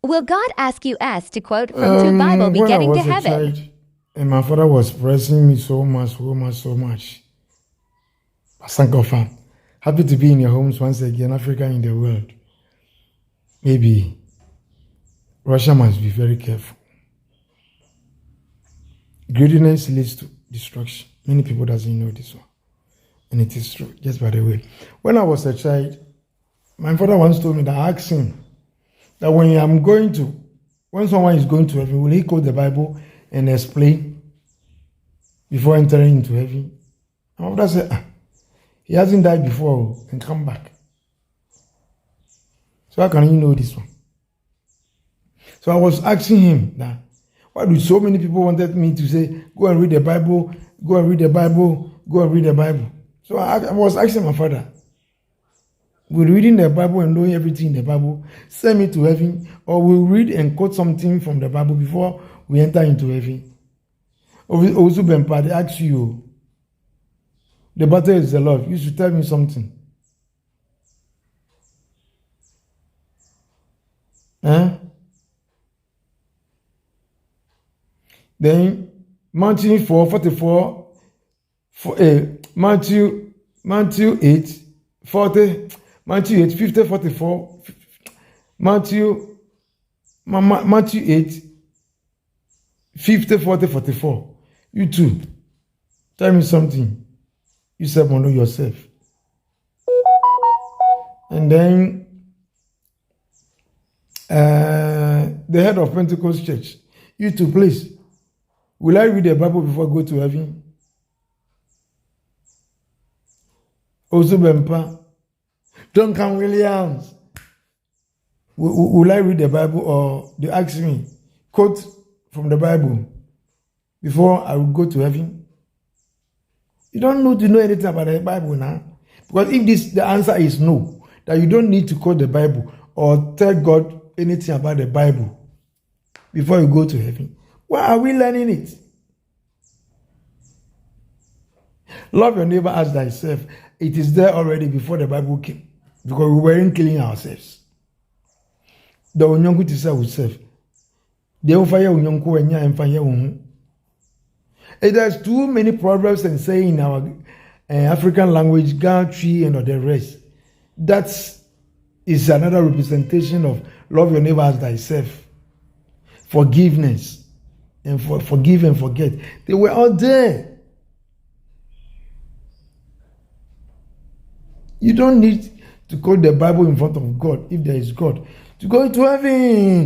Will God ask you S to quote from to Bible be getting to heaven? When I was a child, and my father was pressing me so much. Sankofa, happy to be in your homes once again, Africa in the world. Maybe Russia must be very careful. Greediness leads to destruction. Many people doesn't know this one. And it is true, just by the way. When I was a child, my father once told me that I asked him that when someone is going to heaven, will he quote the Bible and explain before entering into heaven? My father said, he hasn't died before and come back. So how can you know this one? So I was asking him that, why do so many people wanted me to say, go and read the Bible, go and read the Bible, go and read the Bible? So I was asking my father, will reading the Bible and knowing everything in the Bible send me to heaven, or will read and quote something from the Bible before we enter into heaven? Also, Bempa, they ask you, the battle is the Lord. You should tell me something. Huh? Then Matthew 4:44, Matthew 8:40, Matthew 8:50-44, Matthew 8:50-44. You too. Tell me something. You self know yourself. And then the head of Pentecost Church. You too, please. Will I read the Bible before I go to heaven? Also Bempa. Duncan Williams. Will I read the Bible, or they ask me, quote from the Bible before I will go to heaven? You don't need to know anything about the Bible now. Because if the answer is no, that you don't need to quote the Bible or tell God anything about the Bible before you go to heaven, why are we learning it? Love your neighbor as thyself. It is there already before the Bible came. Because we weren't killing ourselves. The unyonku to say ourselves. The fire unyonku enya and fire unhu. There's too many proverbs and saying in our African language, gantry and all the rest. That is another representation of love your neighbor as thyself. Forgiveness. And forgive and forget. They were all there. You don't need to quote the Bible in front of God, if there is God, to go to heaven.